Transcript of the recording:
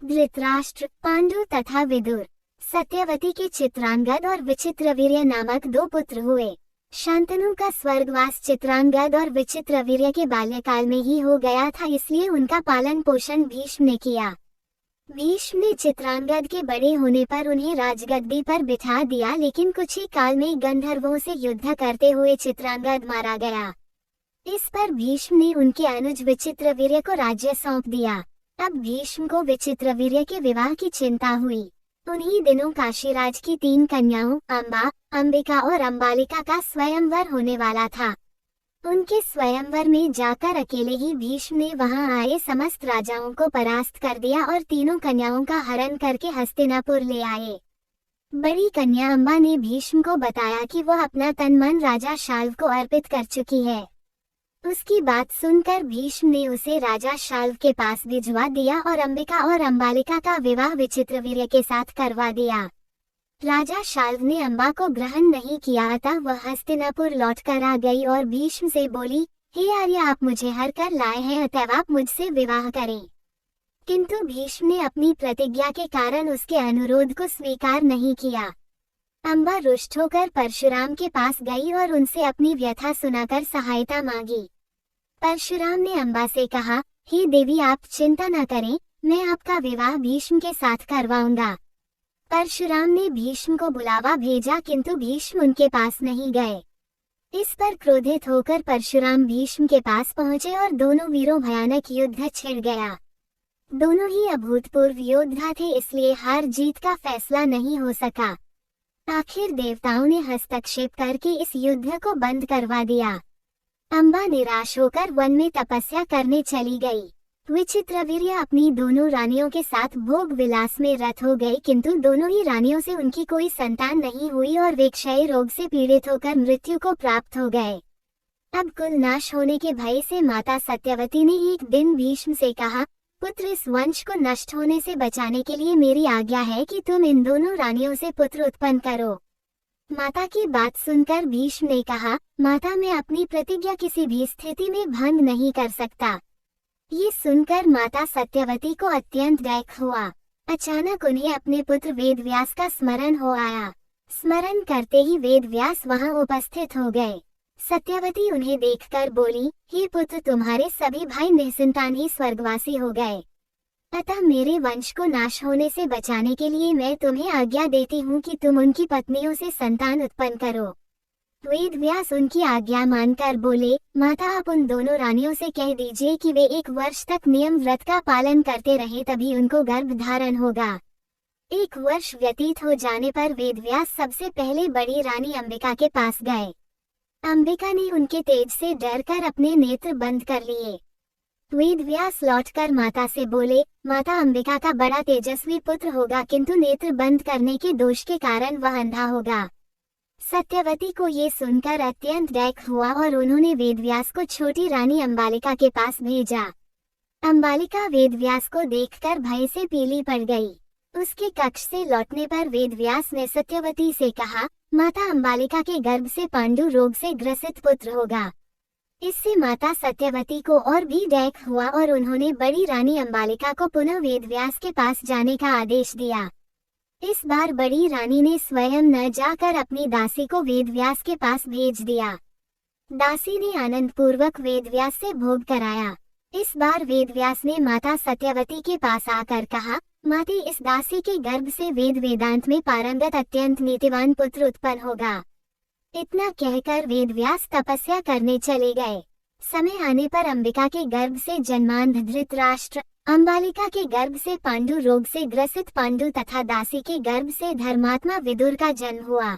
धृतराष्ट्र, पांडु तथा विदुर। सत्यवती के चित्रांगद और विचित्रवीर्य नामक 2 पुत्र हुए। शांतनु का स्वर्गवास चित्रांगद और विचित्रवीर्य के बाल्यकाल में ही हो गया था, इसलिए उनका पालन पोषण भीष्म ने किया। भीष्म ने चित्रांगद के बड़े होने पर उन्हें राजगद्दी पर बिठा दिया, लेकिन कुछ ही काल में गंधर्वों से युद्ध करते हुए चित्रांगद मारा गया। इस पर भीष्म ने उनके अनुज विचित्रवीर्य को राज्य सौंप दिया। अब भीष्म को विचित्रवीर्य के विवाह की चिंता हुई। उन्हीं दिनों काशीराज की 3 कन्याओं अंबा, अंबिका और अंबालिका का स्वयंवर होने वाला था। उनके स्वयंवर में जाकर अकेले ही भीष्म ने वहां आए समस्त राजाओं को परास्त कर दिया और तीनों कन्याओं का हरण करके हस्तिनापुर ले आए। बड़ी कन्या अंबा ने भीष्म को बताया कि वह अपना तन मन राजा शाल्व को अर्पित कर चुकी है। उसकी बात सुनकर भीष्म ने उसे राजा शाल्व के पास भिजवा दिया और अंबिका और अंबालिका का विवाह विचित्रवीर्य के साथ करवा दिया। राजा शाल्व ने अंबा को ग्रहण नहीं किया, अतः वह हस्तिनापुर लौटकर आ गई और भीष्म से बोली, हे आर्य, आप मुझे हर कर लाए हैं, अतएव आप मुझसे विवाह करें। किंतु भीष्म ने अपनी प्रतिज्ञा के कारण उसके अनुरोध को स्वीकार नहीं किया। अंबा रुष्ट होकर परशुराम के पास गई और उनसे अपनी व्यथा सुनाकर सहायता मांगी। परशुराम ने अंबा से कहा, हे देवी, आप चिंता न करें, मैं आपका विवाह भीष्म के साथ करवाऊंगा। परशुराम ने भीष्म को बुलावा भेजा, किंतु भीष्म उनके पास नहीं गए। इस पर क्रोधित होकर परशुराम भीष्म के पास पहुंचे और दोनों वीरों भयानक युद्ध छिड़ गया। दोनों ही अभूतपूर्व योद्धा थे, इसलिए हार जीत का फैसला नहीं हो सका। आखिर देवताओं ने हस्तक्षेप करके इस युद्ध को बंद करवा दिया। अंबा निराश होकर वन में तपस्या करने चली गई। विचित्रवीर्य अपनी दोनों रानियों के साथ भोग विलास में रत हो गई, किंतु दोनों ही रानियों से उनकी कोई संतान नहीं हुई और वे क्षय रोग से पीड़ित होकर मृत्यु को प्राप्त हो गए। अब कुल नाश होने के भय से माता सत्यवती ने एक दिन भीष्म से कहा, पुत्र, इस वंश को नष्ट होने से बचाने के लिए मेरी आज्ञा है कि तुम इन दोनों रानियों से पुत्र उत्पन्न करो। माता की बात सुनकर भीष्म ने कहा, माता, मैं अपनी प्रतिज्ञा किसी भी स्थिति में भंग नहीं कर सकता। ये सुनकर माता सत्यवती को अत्यंत दुख हुआ। अचानक उन्हें अपने पुत्र वेदव्यास का स्मरण हो आया। स्मरण करते ही वेदव्यास वहां उपस्थित हो गए। सत्यवती उन्हें देखकर बोली, हे पुत्र, तुम्हारे सभी भाई निसंतान ही स्वर्गवासी हो गए, अतः मेरे वंश को नाश होने से बचाने के लिए मैं तुम्हें आज्ञा देती हूँ कि तुम उनकी पत्नियों से संतान उत्पन्न करो। वेदव्यास उनकी आज्ञा मानकर बोले, माता, आप उन दोनों रानियों से कह दीजिए कि वे 1 वर्ष तक नियम व्रत का पालन करते रहे, तभी उनको गर्भ धारण होगा। 1 वर्ष व्यतीत हो जाने पर वेदव्यास सबसे पहले बड़ी रानी अंबिका के पास गए। अंबिका ने उनके तेज से डरकर अपने नेत्र बंद कर लिए। वेदव्यास लौटकर माता से बोले, माता, अंबिका का बड़ा तेजस्वी पुत्र होगा, किंतु नेत्र बंद करने के दोष के कारण वह अंधा होगा। सत्यवती को ये सुनकर अत्यंत दुख हुआ और उन्होंने वेदव्यास को छोटी रानी अंबालिका के पास भेजा। अंबालिका वेदव्यास को देखकर भय से पीली पड़ गई। उसके कक्ष से लौटने पर वेदव्यास ने सत्यवती से कहा, माता, अंबालिका के गर्भ से पांडु रोग से ग्रसित पुत्र होगा। इससे माता सत्यवती को और भी दुख हुआ और उन्होंने बड़ी रानी अंबालिका को पुनः वेदव्यास के पास जाने का आदेश दिया। इस बार बड़ी रानी ने स्वयं न जाकर अपनी दासी को वेदव्यास के पास भेज दिया। दासी ने आनंद पूर्वक वेदव्यास से भोग कराया। इस बार वेदव्यास ने माता सत्यवती के पास आकर कहा, माते, इस दासी के गर्भ से वेदांत में पारंगत अत्यंत नीतिवान पुत्र उत्पन्न होगा। इतना कहकर वेदव्यास तपस्या करने चले गए। समय आने पर अंबिका के गर्भ से जन्मांध धृतराष्ट्र, अंबालिका के गर्भ से पांडु रोग से ग्रसित पांडु तथा दासी के गर्भ से धर्मात्मा विदुर का जन्म हुआ।